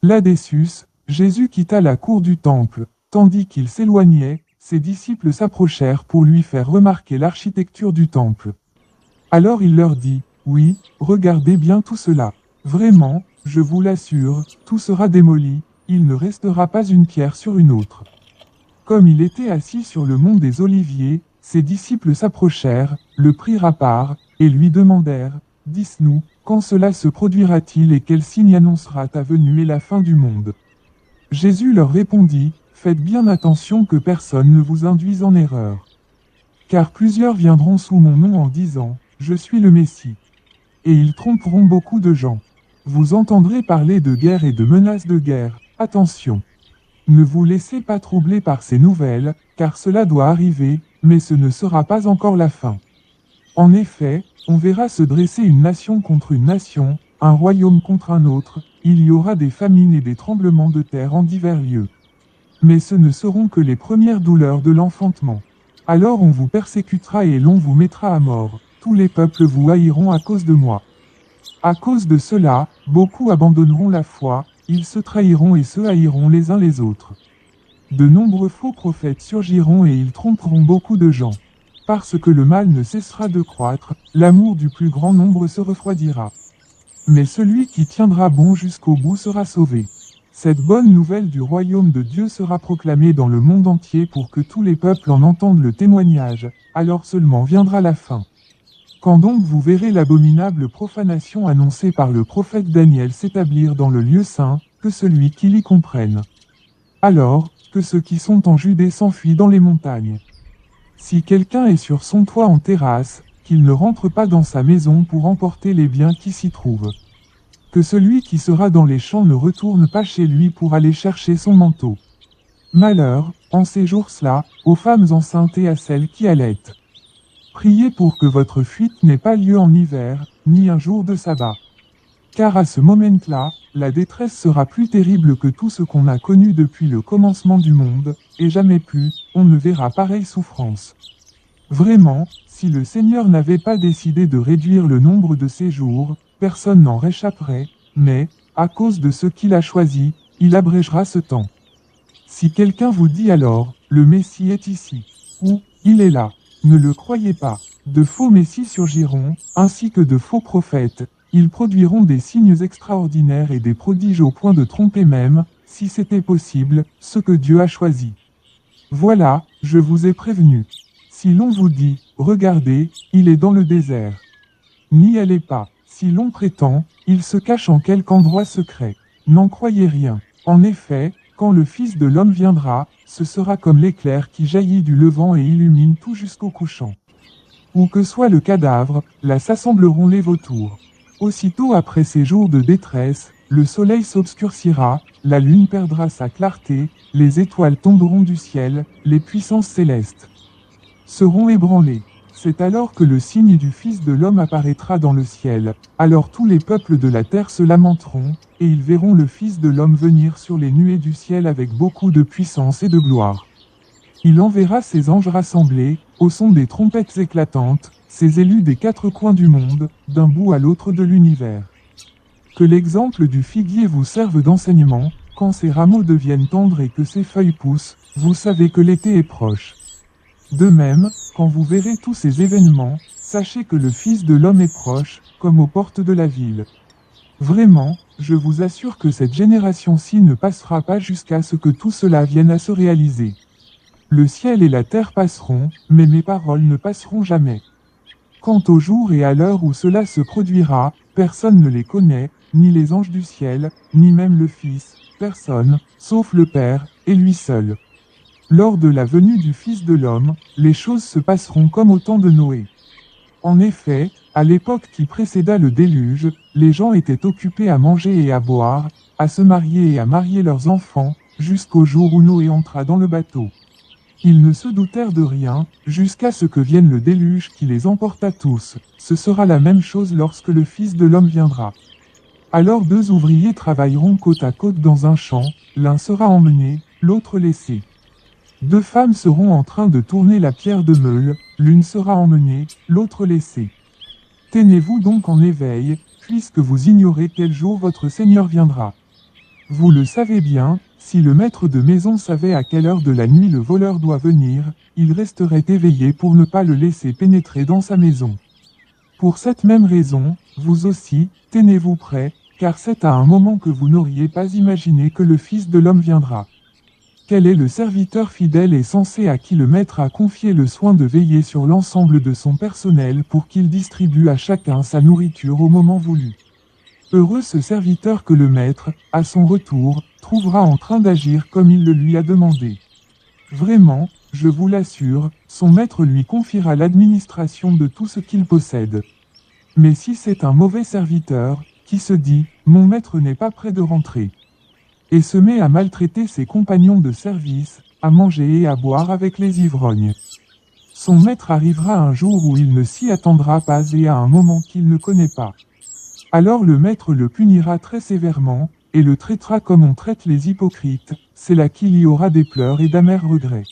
Là dessus, Jésus quitta la cour du temple. Tandis qu'il s'éloignait, ses disciples s'approchèrent pour lui faire remarquer l'architecture du temple. Alors il leur dit, oui, regardez bien tout cela. Vraiment, je vous l'assure, tout sera démoli, il ne restera pas une pierre sur une autre. Comme il était assis sur le mont des Oliviers, ses disciples s'approchèrent, le prirent à part, et lui demandèrent, dis-nous, quand cela se produira-t-il et quel signe annoncera ta venue et la fin du monde? Jésus leur répondit, faites bien attention que personne ne vous induise en erreur. Car plusieurs viendront sous mon nom en disant, je suis le Messie. Et ils tromperont beaucoup de gens. Vous entendrez parler de guerre et de menaces de guerre, attention. Ne vous laissez pas troubler par ces nouvelles, car cela doit arriver, mais ce ne sera pas encore la fin. En effet, on verra se dresser une nation contre une nation, un royaume contre un autre, il y aura des famines et des tremblements de terre en divers lieux. Mais ce ne seront que les premières douleurs de l'enfantement. Alors on vous persécutera et l'on vous mettra à mort, tous les peuples vous haïront à cause de moi. À cause de cela, beaucoup abandonneront la foi, ils se trahiront et se haïront les uns les autres. De nombreux faux prophètes surgiront et ils tromperont beaucoup de gens. Parce que le mal ne cessera de croître, l'amour du plus grand nombre se refroidira. Mais celui qui tiendra bon jusqu'au bout sera sauvé. Cette bonne nouvelle du royaume de Dieu sera proclamée dans le monde entier pour que tous les peuples en entendent le témoignage, alors seulement viendra la fin. Quand donc vous verrez l'abominable profanation annoncée par le prophète Daniel s'établir dans le lieu saint, que celui qui l'y comprenne. Alors, que ceux qui sont en Judée s'enfuient dans les montagnes. Si quelqu'un est sur son toit en terrasse, qu'il ne rentre pas dans sa maison pour emporter les biens qui s'y trouvent. Que celui qui sera dans les champs ne retourne pas chez lui pour aller chercher son manteau. Malheur, en ces jours-là, aux femmes enceintes et à celles qui allaitent. Priez pour que votre fuite n'ait pas lieu en hiver, ni un jour de sabbat. Car à ce moment-là, la détresse sera plus terrible que tout ce qu'on a connu depuis le commencement du monde, et jamais plus, on ne verra pareille souffrance. Vraiment, si le Seigneur n'avait pas décidé de réduire le nombre de ses jours, personne n'en réchapperait, mais, à cause de ce qu'il a choisi, il abrégera ce temps. Si quelqu'un vous dit alors, le Messie est ici, ou, il est là, ne le croyez pas. De faux Messies surgiront, ainsi que de faux prophètes. Ils produiront des signes extraordinaires et des prodiges au point de tromper même, si c'était possible, ce que Dieu a choisi. Voilà, je vous ai prévenu. Si l'on vous dit, regardez, il est dans le désert. N'y allez pas. Si l'on prétend, il se cache en quelque endroit secret. N'en croyez rien. En effet, quand le Fils de l'homme viendra, ce sera comme l'éclair qui jaillit du levant et illumine tout jusqu'au couchant. Où que soit le cadavre, là s'assembleront les vautours. Aussitôt après ces jours de détresse, le soleil s'obscurcira, la lune perdra sa clarté, les étoiles tomberont du ciel, les puissances célestes seront ébranlées. C'est alors que le signe du Fils de l'homme apparaîtra dans le ciel. Alors tous les peuples de la terre se lamenteront, et ils verront le Fils de l'homme venir sur les nuées du ciel avec beaucoup de puissance et de gloire. Il enverra ses anges rassemblés, au son des trompettes éclatantes, ses élus des quatre coins du monde, d'un bout à l'autre de l'univers. Que l'exemple du figuier vous serve d'enseignement, quand ses rameaux deviennent tendres et que ses feuilles poussent, vous savez que l'été est proche. De même, quand vous verrez tous ces événements, sachez que le Fils de l'homme est proche, comme aux portes de la ville. Vraiment, je vous assure que cette génération-ci ne passera pas jusqu'à ce que tout cela vienne à se réaliser. Le ciel et la terre passeront, mais mes paroles ne passeront jamais. Quant au jour et à l'heure où cela se produira, personne ne les connaît, ni les anges du ciel, ni même le Fils, personne, sauf le Père, et lui seul. Lors de la venue du Fils de l'homme, les choses se passeront comme au temps de Noé. En effet, à l'époque qui précéda le déluge, les gens étaient occupés à manger et à boire, à se marier et à marier leurs enfants, jusqu'au jour où Noé entra dans le bateau. Ils ne se doutèrent de rien, jusqu'à ce que vienne le déluge qui les emporta tous. Ce sera la même chose lorsque le Fils de l'homme viendra. Alors deux ouvriers travailleront côte à côte dans un champ, l'un sera emmené, l'autre laissé. Deux femmes seront en train de tourner la pierre de meule, l'une sera emmenée, l'autre laissée. Tenez-vous donc en éveil, puisque vous ignorez quel jour votre Seigneur viendra. Vous le savez bien, si le maître de maison savait à quelle heure de la nuit le voleur doit venir, il resterait éveillé pour ne pas le laisser pénétrer dans sa maison. Pour cette même raison, vous aussi, tenez-vous prêts, car c'est à un moment que vous n'auriez pas imaginé que le Fils de l'homme viendra. Quel est le serviteur fidèle et sensé à qui le maître a confié le soin de veiller sur l'ensemble de son personnel pour qu'il distribue à chacun sa nourriture au moment voulu? Heureux ce serviteur que le maître, à son retour, trouvera en train d'agir comme il le lui a demandé. Vraiment, je vous l'assure, son maître lui confiera l'administration de tout ce qu'il possède. Mais si c'est un mauvais serviteur, qui se dit, mon maître n'est pas près de rentrer, et se met à maltraiter ses compagnons de service, à manger et à boire avec les ivrognes, son maître arrivera un jour où il ne s'y attendra pas et à un moment qu'il ne connaît pas. Alors le maître le punira très sévèrement, et le traitera comme on traite les hypocrites, c'est là qu'il y aura des pleurs et d'amers regrets.